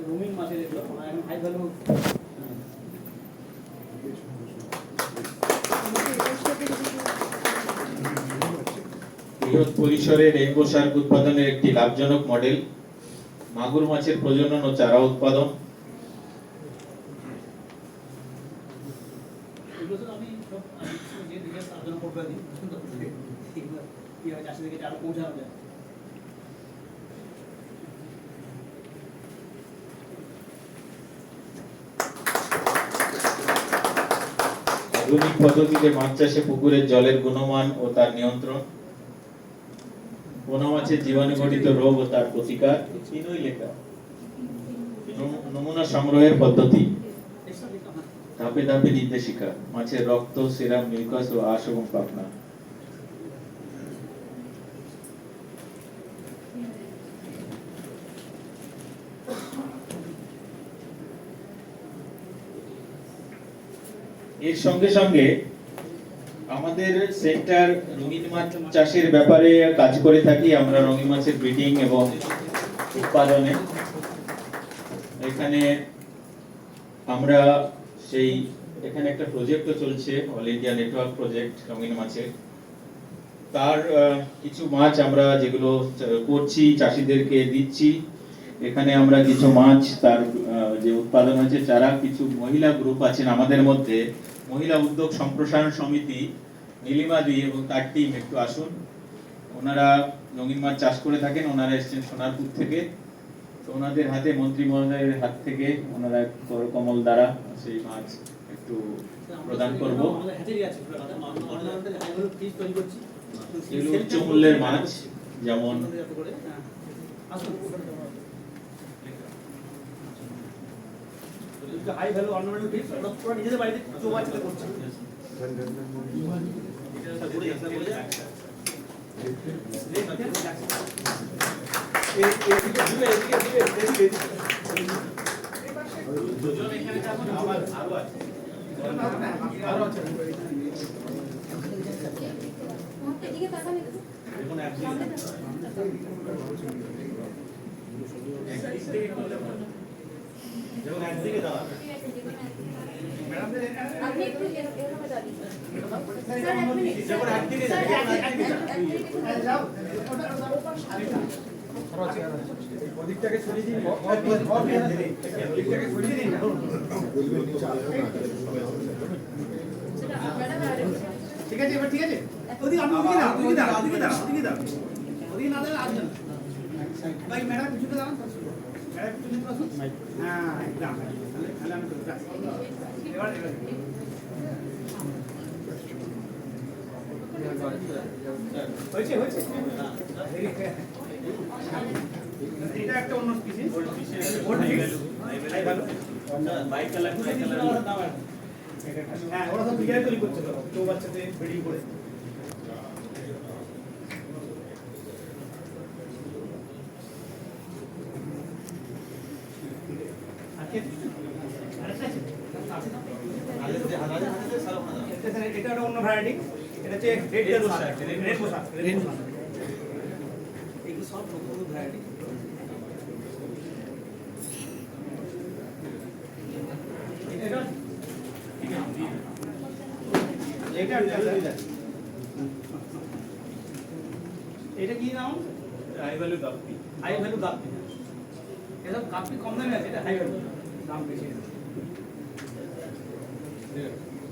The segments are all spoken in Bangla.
রঙিন মাছের এগুলো এখন হাই ভ্যালু। বৃহৎ পরিসরে রেইনবো শার্ক উৎপাদনের একটি লাভজনক মডেল মাগুর মাছের প্রজনন ও চারা উৎপাদন। এগুলো তো আমি সব যে ডিটেলস আলোচনা করবো দিই কীভাবে চাষিদেরকে আরো পৌঁছানো যায়। আধুনিক পদ্ধতিতে মাছ চাষে পুকুরের জলের গুণমান ও তার নিয়ন্ত্রণ, পোনা মাছের জীবাণুঘটিত রোগ ও তার প্রতিকার, নমুনা সংগ্রহের পদ্ধতি, ধাপে ধাপে নির্দেশিকা, মাছের রক্ত, সেরাম, মিউকাস ও আঁশ এবং পাখনা। এর সঙ্গে সঙ্গে আমাদের সেন্টার রঙিন মাছ চাষের ব্যাপারে কাজ করে থাকি আমরা রঙিন মাছের ব্রিডিং এবং উৎপাদনে। এখানে আমরা এখানে একটা প্রজেক্টও চলছে, অল ইন্ডিয়া নেটওয়ার্ক প্রজেক্ট রঙিন মাছের। তার কিছু মাছ আমরা যেগুলো করছি চাষিদেরকে দিচ্ছি। এখানে আমরা কিছু মাছ তার যে উৎপাদন হয়েছে চারা, কিছু মহিলা গ্রুপ আছেন আমাদের মধ্যে, মহিলা উদ্যোগ সম্প্রসারণ সমিতি, নীলিমাদি এবং তার টিম একটু আসুন। ওনারা রঙিন মাছ চাষ করে থাকেন, ওনারা এসেছেন সোনারপুর থেকে। তো ওনাদের হাতে, মন্ত্রী মহোদয়ের হাত থেকে ওনারা কমল দ্বারা সেই মাছ একটু প্রদান করবো। এগুলো উচ্চ মূল্যের মাছ, যেমন হাই ভ্যালু অর্নামেন্টাল ফিশ পুরো নিজেদের বাড়িতে চৌবাচ্চাতে করছে। যেমন একদিকে দাও আপনি একটু এরকম দাঁড়িয়ে স্যার এক মিনিট যেমন একদিকে যাও ওদিকটাকে সরিয়ে দিন, ওদিকটাকে সরিয়ে দিন। ঠিক আছে, এবার ঠিক আছে। ওদিকে আপনি ওদিকে দাও, ওদিকে দাও, ওদিকে দাও, ওদিকে দাও, ওদিকে না দিলে আসবে না। ভাই ম্যাডাম কিছুটা দাও, ম্যাডাম কিছু নিতে আসুন। হ্যাঁ একদম, তাহলে আমি করতে আসি। এবার হয়েছে হয়েছে। এটা একটা অন্য স্পিসিস, হ্যাঁ ওরা সব বিকেলে তৈরি করছে, তো চৌবাচ্চাতে ব্রিডিং করে। এটা একটা অন্য ভ্যারাইটি, এটা হচ্ছে রেড পোশাক। এগুলো সব নতুন ভ্যারাইটি। এটা কি নাম? High value guppy. High value guppy, এটা গাপ্পি কম দামে আছে, এটা হাই ভ্যালু, দাম বেশি।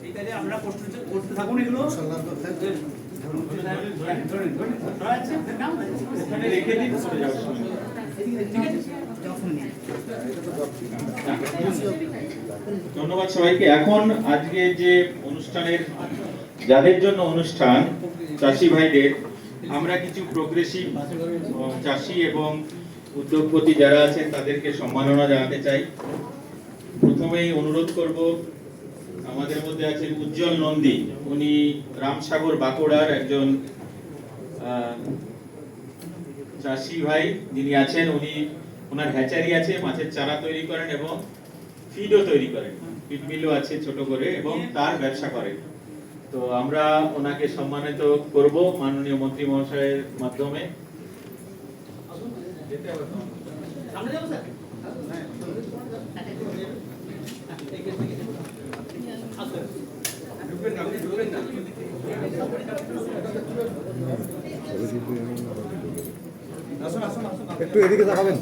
ঠিক আছে, আমরা করতে থাকুন এগুলো। ধন্যবাদ সবাইকে। এখন আজকে যে অনুষ্ঠানের, যাদের জন্য অনুষ্ঠান, চাষি ভাইদের, আমরা কিছু প্রোগ্রেসিভ চাষি এবং উদ্যোগপতি যারা আছেন তাদেরকে সম্মাননা জানাতে চাই। প্রথমেই অনুরোধ করব, আমাদের মধ্যে আছেন উজ্জ্বল নন্দী, উনি রামসাগর বাঁকুড়ার একজন চাষি ভাই যিনি আছেন। ওনার হ্যাচারি আছে, মাছের চারা তৈরি করেন এবং ফিডও তৈরি করেন, ফিড মিলও আছে ছোট করে, এবং তার ব্যবসা করেন। তো আমরা ওনাকে সম্মানিত করব মাননীয় মন্ত্রী মহাশয়ের মাধ্যমে। একটু এদিকে তাকাবেন।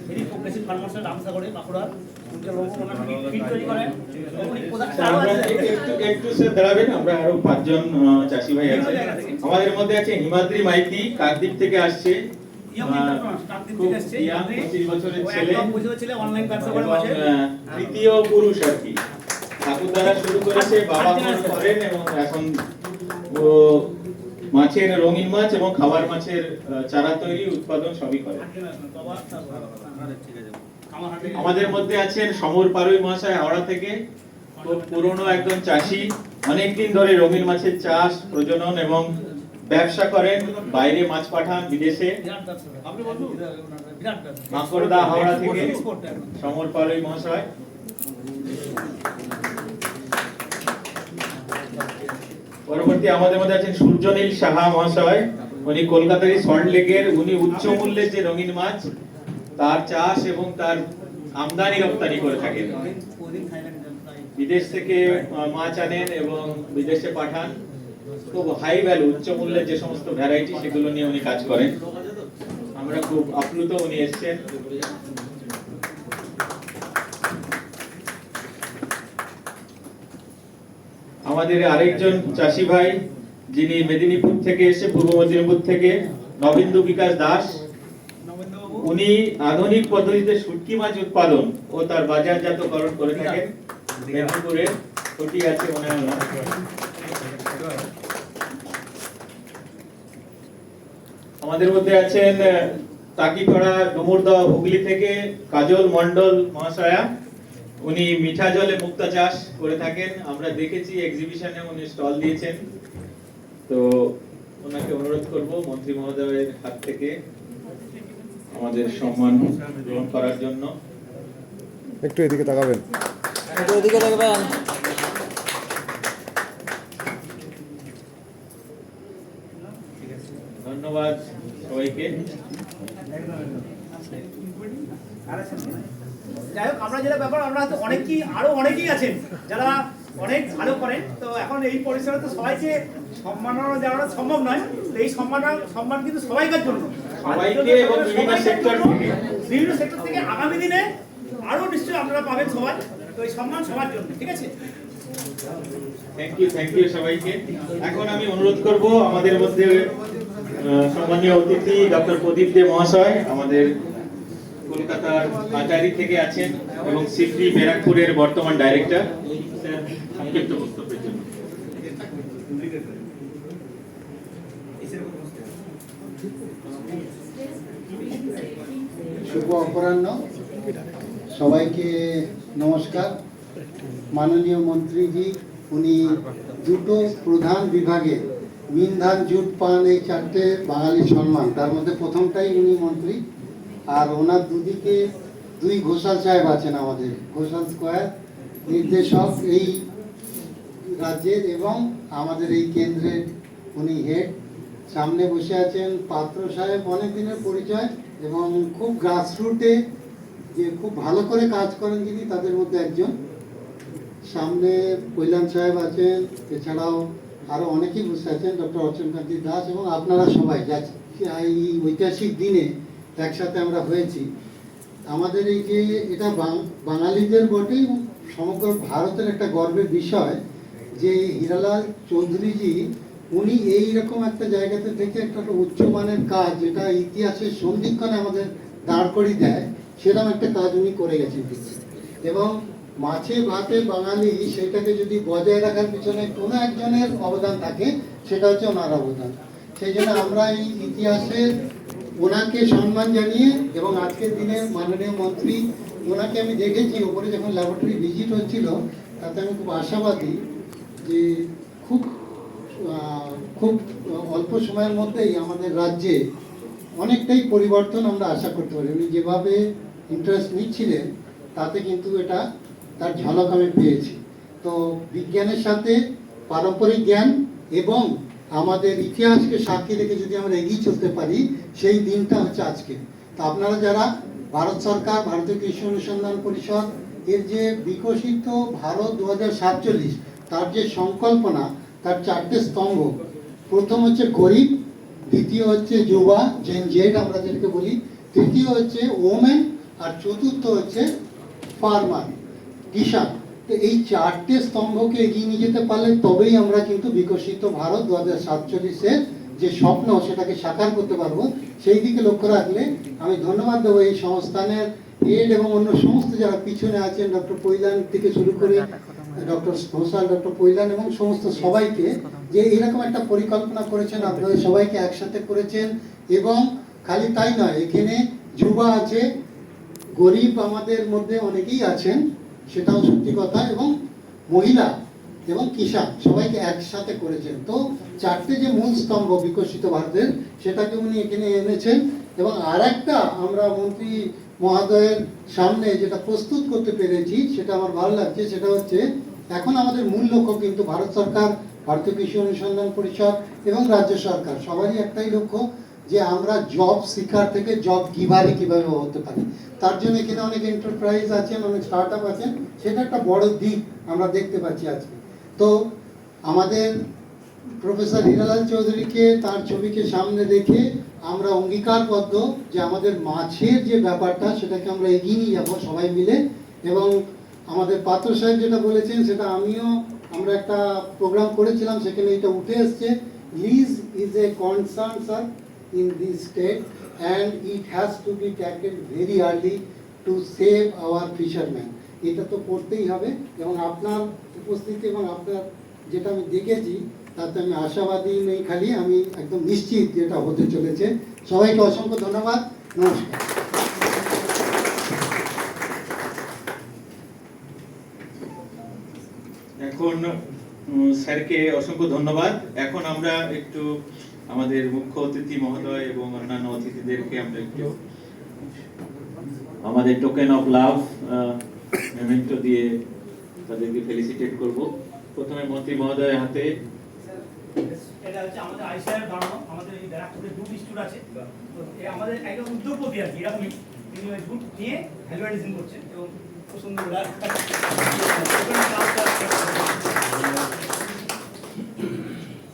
ভেরি প্রোগ্রেসিভ ফার্মার্সের রামসাগরে বাঁকুড়ার ফিট তৈরি করেন। আমরা একটু স্যার দাঁড়াবেন, আমরা আরো 5 জন চাষি ভাই আছে। আমাদের মধ্যে আছে হিমাদ্রি মাইতি, কাকদ্বীপ থেকে আসছে। খুব young, 25 বছরের ছেলে, অনলাইন ব্যবসা করে এবং মাঝে তৃতীয় পুরুষ আর কি। ঠাকুর দ্বারা শুরু করেছে, বাবা করেন এবং এখন ও মাছের রঙিন মাছ এবং খাবার মাছের চারা তৈরি উৎপাদন সবই করে। আমাদের মধ্যে আছেন সমর পারুই মহাশয়, হাওড়া থেকে। খুব পুরনো একজন চাষি, অনেকদিন ধরে রঙিন মাছের চাষ, প্রজনন এবং ব্যবসা করেন, বাইরে মাছ পাঠান বিদেশে। মাকড়দা, হাওড়া থেকে সমর পারুই মহাশয়। পরবর্তী আমাদের মধ্যে আছেন সূর্যনীল সাহা মহাশয়। উনি কলকাতার সল্ট লেকের, উনি উচ্চ মূল্যের যে রঙিন মাছ তার চাষ এবং তার আমদানি রপ্তানি করে থাকেন। বিদেশ থেকে মাছ আনেন এবং বিদেশে পাঠান। খুব হাই ভ্যালু, উচ্চ মূল্যের যে সমস্ত ভ্যারাইটি সেগুলো নিয়ে উনি কাজ করেন। আমরা খুব আপ্লুত উনি এসেছেন। আমাদের আরেকজন চাষি ভাই যিনি মেদিনীপুর থেকে এসে, পূর্ব মেদিনীপুর থেকে, নবেন্দু বিকাশ দাস। উনি আধুনিক পদ্ধতিতে শুটকি মাছ উৎপাদন ও তার বাজারজাতকরণ করে থাকেন। মেদিনীপুরে ছুটি আছে মনে হয় না। আমাদের মধ্যে আছেন তাকিপাড়া ডুমুরদহ হুগলি থেকে কাজল মণ্ডল মহাশয়া। উনি মিঠা জলে মুক্তা চাষ করে থাকেন। আমরা দেখেছি এক্সিবিশনে উনি স্টল দিয়েছেন। তো ওনাকে অনুরোধ করব মন্ত্রী মহোদয়ের হাত থেকে আমাদের সম্মান গ্রহণ করার জন্য। একটু এদিকে তাকাবেন। একটু এদিকে দেখবেন। ধন্যবাদ সবাইকে। যাই হোক, আমরা যেটা ব্যাপার, আমরা হয়তো অনেকেই আছেন যারা অনেক ভালো করেন। তো এখন এই পরিসরে তো সবাইকে সম্মাননা দেওয়াটা সম্ভব নয়। তো এই সম্মান কিন্তু সবাইকার জন্য, সবাইকে এবং বিভিন্ন সেক্টর থেকে আগামী দিনে আরো নিশ্চয়ই আপনারা পাবেন সবাই। তো এই সম্মান সবার জন্য, ঠিক আছে? থ্যাংক ইউ সবাইকে। এখন আমি অনুরোধ করব আমাদের মধ্যে সম্মানীয় অতিথি ডক্টর প্রদীপ দে মহাশয়, আমাদের কলকাতার আচারি থেকে আছেন এবং সিডনি ব্যারাকপুরের বর্তমান ডাইরেক্টর। স্যার সংক্ষিপ্ত বক্তব্যের জন্য। শুভ অপরাহ্ন, সবাইকে নমস্কার। মাননীয় মন্ত্রীজি উনি দুটো প্রধান বিভাগে মিন ধান জুট পান, এই 4টে বাঙালির সম্মান, তার মধ্যে প্রথমটাই উনি মন্ত্রী। আর ওনার দুদিকে 2 ঘোষাল সাহেব আছেন, আমাদের ঘোষাল স্কোয়ার নির্দেশক এই রাজ্যের এবং আমাদের এই কেন্দ্রের উনি হেড। সামনে বসে আছেন পাত্র সাহেব, অনেক দিনের পরিচয় এবং খুব গ্রাসরুটে যে খুব ভালো করে কাজ করেন যিনি, তাদের মধ্যে একজন। সামনে কৈলান সাহেব আছেন, এছাড়াও আরও অনেকেই বসে আছেন, ডক্টর অর্চনকান্তি দাস এবং আপনারা সবাই যা এই ঐতিহাসিক দিনে একসাথে আমরা হয়েছি। আমাদের এই যে এটা বাঙালিদের বটেই, সমগ্র ভারতের একটা গর্বের বিষয় যে হীরালাল চৌধুরীজি উনি এইরকম একটা জায়গাতে থেকে একটা উচ্চমানের কাজ, যেটা ইতিহাসের সন্ধিক্ষণে আমাদের দাঁড় করিয়ে দেয়, সেরকম একটা কাজ উনি করে গেছেন। এবং মাছে ভাতে বাঙালি, সেটাকে যদি বজায় রাখার পিছনে কোনো একজনের অবদান থাকে, সেটা হচ্ছে ওনার অবদান। সেই জন্য আমরা এই ইতিহাসে ওনাকে সম্মান জানিয়ে, এবং আজকের দিনে মাননীয় মন্ত্রী ওনাকে আমি দেখেছি ওপরে যখন ল্যাবরেটরি ভিজিট হচ্ছিল, তাতে আমি খুব আশাবাদী যে খুব অল্প সময়ের মধ্যেই আমাদের রাজ্যে অনেকটাই পরিবর্তন আমরা আশা করতে পারি। উনি যেভাবে ইন্টারেস্ট নিচ্ছিলেন তাতে কিন্তু এটা তার ঝলক আমি পেয়েছি। তো বিজ্ঞানের সাথে পারম্পরিক জ্ঞান এবং আমাদের ইতিহাসকে সাক্ষী রেখে যদি আমরা এগিয়ে চলতে পারি, সেই দিনটা হচ্ছে আজকে। তো আপনারা যারা ভারত সরকার, ভারতীয় কৃষি অনুসন্ধান পরিষদ এর যে বিকশিত ভারত 2047 তার যে সংকল্পনা, তার 4টে স্তম্ভ, প্রথম হচ্ছে গরিব, দ্বিতীয় হচ্ছে যুবা জেন জেড আমরা যেটাকে বলি, তৃতীয় হচ্ছে ওমেন, আর চতুর্থ হচ্ছে ফার্মার কৃষক। তো এই 4টে স্তম্ভকে এগিয়ে নিয়ে যেতে পারলে তবেই আমরা কিন্তু বিকশিত ভারত 2047-এর যে স্বপ্ন সেটাকে সাকার করতে পারবো। সেই দিকে লক্ষ্য রাখলে আমি ধন্যবাদ দেবো এই সংস্থানের হেড এবং অন্য সমস্ত যারা পিছনে আছেন, ডক্টর পৈলান থেকে শুরু করে ডক্টর ঘোষাল, ডক্টর পৈলান এবং সমস্ত সবাইকে, যে এরকম একটা পরিকল্পনা করেছেন, আপনাদের সবাইকে একসাথে করেছেন। এবং খালি তাই নয়, এখানে যুবা আছে, গরিব আমাদের মধ্যে অনেকেই আছেন, সেটাও সত্যি কথা, এবং মহিলা এবং কিষাণ সবাইকে একসাথে করেছেন। তো 4টে যে মূল স্তম্ভ বিকশিত ভারতের, সেটাকে উনি এখানে এনেছেন। এবং আর একটা আমরা মন্ত্রী মহোদয়ের সামনে যেটা প্রস্তুত করতে পেরেছি, সেটা আমার ভালো লাগছে। সেটা হচ্ছে এখন আমাদের মূল লক্ষ্য কিন্তু ভারত সরকার, ভারতীয় কৃষি অনুসন্ধান পরিষদ এবং রাজ্য সরকার সবারই একটাই লক্ষ্য, যে আমরা জব সিকার থেকে জব গিভারে কিভাবে হতে পারি। তার জন্য এখানে অনেক এন্টারপ্রাইজ আছেন, অনেক স্টার্ট আপ আছেন, সেটা একটা বড় দিক আমরা দেখতে পাচ্ছি আজকে। তো আমাদের প্রফেসর হীরালাল চৌধুরীকে, তার ছবিকে সামনে রেখে আমরা অঙ্গীকারবদ্ধ যে আমাদের মাছের যে ব্যাপারটা সেটাকে আমরা এগিয়ে নিয়ে যাবো সবাই মিলে। এবং আমাদের পাত্র সাহেব যেটা বলেছেন সেটা আমরা একটা প্রোগ্রাম করেছিলাম, সেখানে এটা উঠে এসছে, lease is a concern sir in this state and it has to be tackled very early to save our fishermen. এটা তো করতেই হবে। এবং আপনার উপস্থিতি এবং আপনার যেটা আমি দেখেছি তাতে আমি আশাবাদী নেই, খালি আমি একদম নিশ্চিত যেটা হতে চলেছে। সবাইকে অসংখ্য ধন্যবাদ, নমস্কার। এখন স্যারকে অসংখ্য ধন্যবাদ। এখন আমরা একটু আমাদের মুখ্য অতিথি মহোদয় এবং অন্যান্য অতিথিদেরকে আমরা একটু আমাদের টোকেন অফ লাভ মেমেন্টো দিয়ে তাদেরকে ফেলিসিটেট করব। প্রথমে মন্ত্রী মহোদয়ের হাতে এটা হচ্ছে আমাদের আইসিআর বানানো, আমাদের এই ব্যারাকপুরে দুটো স্টুড আছে। তো এই আমাদের একদম উদ্যোগপতি আর কি, এরকমই তিনি ওই দুধ নিয়ে ভ্যালুয়াইজেশন করছেন এবং খুব সুন্দর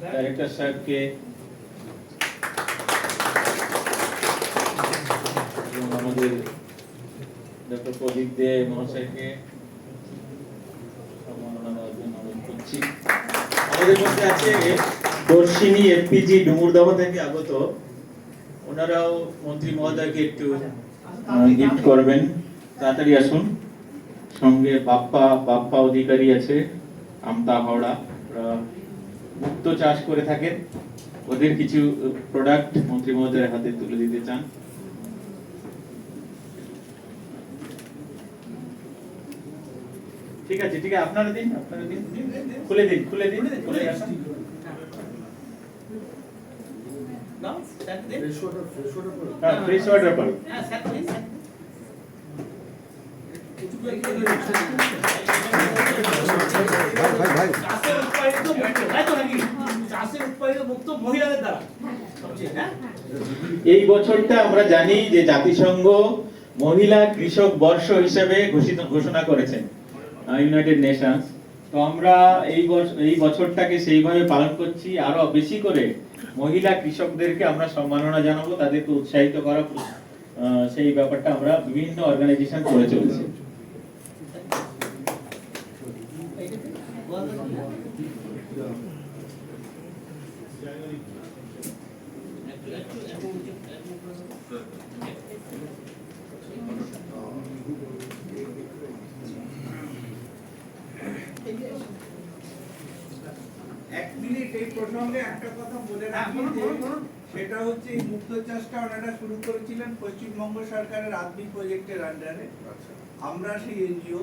ডাইরেক্টর সাহেবকে এবং আমাদের ডক্টর প্রদীপ দে মহাশয়কে সম্মাননা দেওয়ার জন্য অনুরোধ করছি। আমাদের মধ্যে আছে দর্শিনী এফপিজি ডুমুরদহ থেকে আগত, ওনারাও মন্ত্রী মহোদয়কে একটু গিফট করবেন, তাড়াতাড়ি আসুন। সঙ্গে বাপ্পা অধিকারী আছে আমতা হাওড়া, মুক্ত চাষ করে থাকেন, ওদের কিছু প্রোডাক্ট মন্ত্রী মহোদয়ের হাতে তুলে দিতে চান। ঠিক আছে, আপনারা দিন, খুলে দিন ফ্রেশ ওয়াটার পার। ভাই এই বছরটা আমরা জানি যে জাতিসংঘ মহিলা কৃষক বর্ষ হিসেবে ঘোষণা করেছেন ইউনাইটেড নেশনস। তো আমরা এই বছরটাকে সেইভাবে পালন করছি, আরো বেশি করে মহিলা কৃষকদেরকে আমরা সম্মাননা জানাবো, তাদেরকে উৎসাহিত করা, সেই ব্যাপারটা আমরা বিভিন্ন অর্গানাইজেশন করে চলেছি। এক মিনিট এই প্রসঙ্গে একটা কথা বলে রাখি, সেটা হচ্ছে এই মুক্ত চাষটা ওনারা শুরু করেছিলেন পশ্চিমবঙ্গ সরকারের আদমি প্রজেক্টের আন্ডারে। আমরা সেই এনজিও